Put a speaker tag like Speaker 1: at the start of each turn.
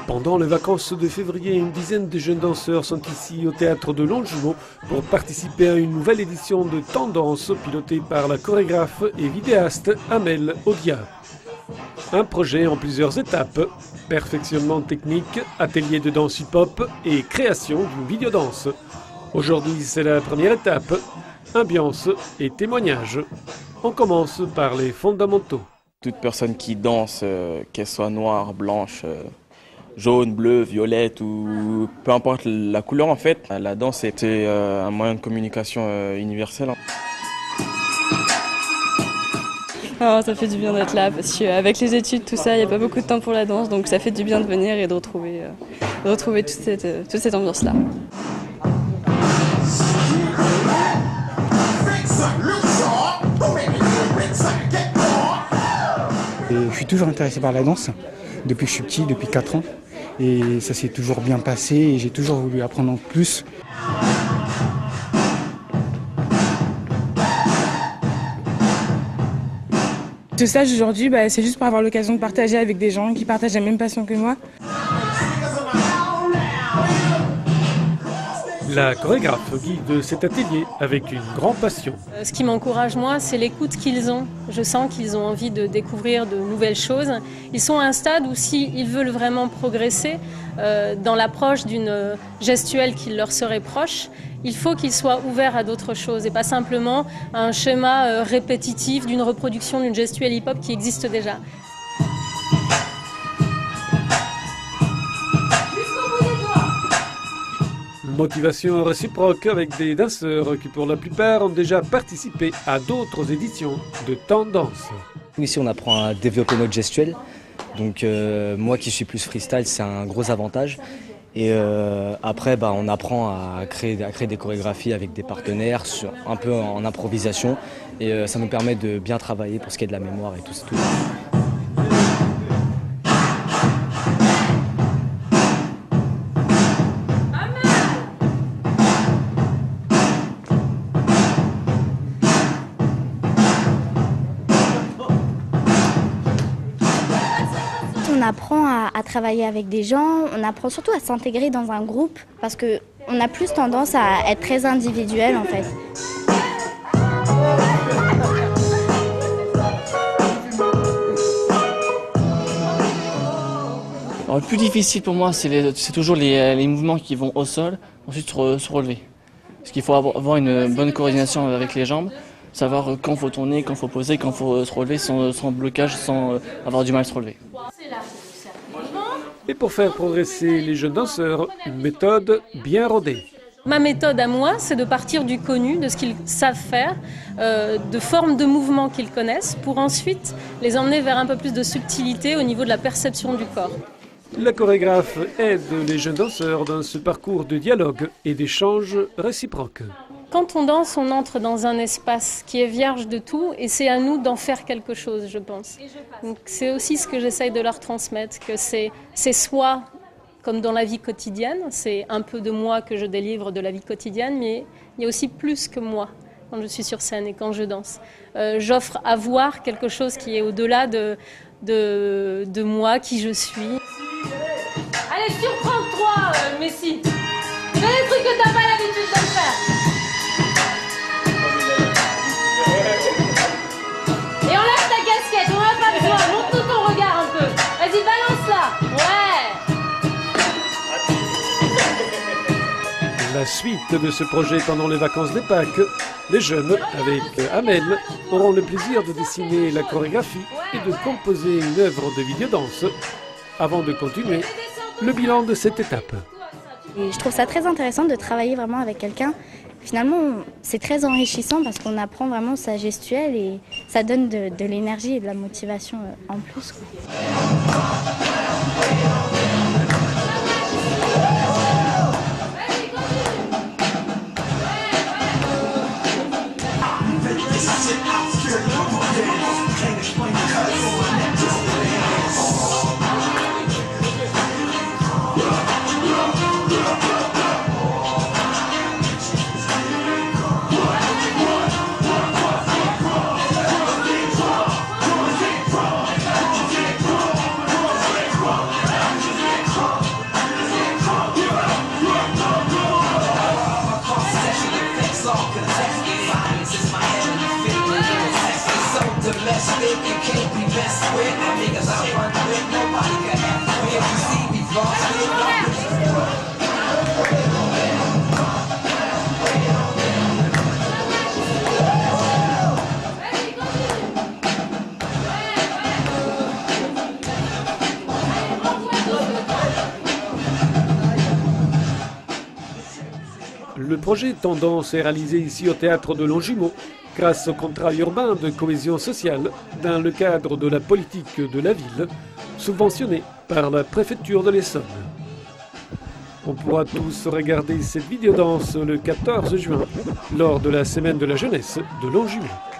Speaker 1: Pendant les vacances de février, une dizaine de jeunes danseurs sont ici au théâtre de Longjumeau pour participer à une nouvelle édition de Tendance pilotée par la chorégraphe et vidéaste Amel Odia. Un projet en plusieurs étapes, perfectionnement technique, atelier de danse hip-hop et création d'une vidéodanse. Aujourd'hui, c'est la première étape, ambiance et témoignage. On commence par les fondamentaux.
Speaker 2: Toute personne qui danse, qu'elle soit noire, blanche, jaune, bleue, violette ou peu importe la couleur en fait, la danse était un moyen de communication universel.
Speaker 3: Oh, ça fait du bien d'être là parce qu'avec les études, tout ça, il n'y a pas beaucoup de temps pour la danse, donc ça fait du bien de venir et de retrouver toute cette ambiance-là.
Speaker 4: Je suis toujours intéressé par la danse, depuis que je suis petit, depuis 4 ans. Et ça s'est toujours bien passé et j'ai toujours voulu apprendre en plus.
Speaker 5: Ce stage aujourd'hui, c'est juste pour avoir l'occasion de partager avec des gens qui partagent la même passion que moi.
Speaker 1: La chorégraphe guide cet atelier avec une grande passion.
Speaker 6: Ce qui m'encourage moi, c'est l'écoute qu'ils ont. Je sens qu'ils ont envie de découvrir de nouvelles choses. Ils sont à un stade où s'ils veulent vraiment progresser dans l'approche d'une gestuelle qui leur serait proche, il faut qu'ils soient ouverts à d'autres choses et pas simplement à un schéma répétitif d'une reproduction d'une gestuelle hip-hop qui existe déjà.
Speaker 1: Motivation réciproque avec des danseurs qui pour la plupart ont déjà participé à d'autres éditions de Tendance.
Speaker 7: Ici on apprend à développer notre gestuelle, donc moi qui suis plus freestyle c'est un gros avantage. Et après on apprend à créer des chorégraphies avec des partenaires, un peu en improvisation et ça nous permet de bien travailler pour ce qui est de la mémoire et tout ça.
Speaker 8: On apprend à travailler avec des gens, on apprend surtout à s'intégrer dans un groupe parce qu'on a plus tendance à être très individuel en fait.
Speaker 9: Alors, le plus difficile pour moi, c'est toujours les mouvements qui vont au sol, ensuite se relever. Parce qu'il faut avoir une bonne coordination avec les jambes, savoir quand il faut tourner, quand il faut poser, quand il faut se relever sans blocage, sans avoir du mal à se relever.
Speaker 1: Et pour faire progresser les jeunes danseurs, une méthode bien rodée.
Speaker 6: Ma méthode à moi, c'est de partir du connu, de ce qu'ils savent faire, de formes de mouvements qu'ils connaissent, pour ensuite les emmener vers un peu plus de subtilité au niveau de la perception du corps.
Speaker 1: La chorégraphe aide les jeunes danseurs dans ce parcours de dialogue et d'échange réciproques.
Speaker 6: Quand on danse, on entre dans un espace qui est vierge de tout et c'est à nous d'en faire quelque chose, je pense. Donc, c'est aussi ce que j'essaye de leur transmettre, que c'est soi comme dans la vie quotidienne, c'est un peu de moi que je délivre de la vie quotidienne, mais il y a aussi plus que moi quand je suis sur scène et quand je danse. J'offre à voir quelque chose qui est au-delà de moi, qui je suis. Allez, surprends-toi, Messi. Fais des trucs que t'as pas l'habitude de faire. Et enlève ta casquette, on n'a pas besoin. Montre tout ton regard un peu. Vas-y, balance-la. Ouais.
Speaker 1: La suite de ce projet pendant les vacances des Pâques, les jeunes, avec Amel, auront le plaisir de dessiner la chorégraphie et de composer une œuvre de vidéodanse avant de continuer le bilan de cette étape.
Speaker 8: Et je trouve ça très intéressant de travailler vraiment avec quelqu'un. Finalement, c'est très enrichissant parce qu'on apprend vraiment sa gestuelle et ça donne de l'énergie et de la motivation en plus, quoi.
Speaker 1: Le projet Tendance est réalisé ici au théâtre de Longjumeau grâce au contrat urbain de cohésion sociale dans le cadre de la politique de la ville subventionné par la préfecture de l'Essonne. On pourra tous regarder cette vidéodanse le 14 juin lors de la Semaine de la Jeunesse de Longjumeau.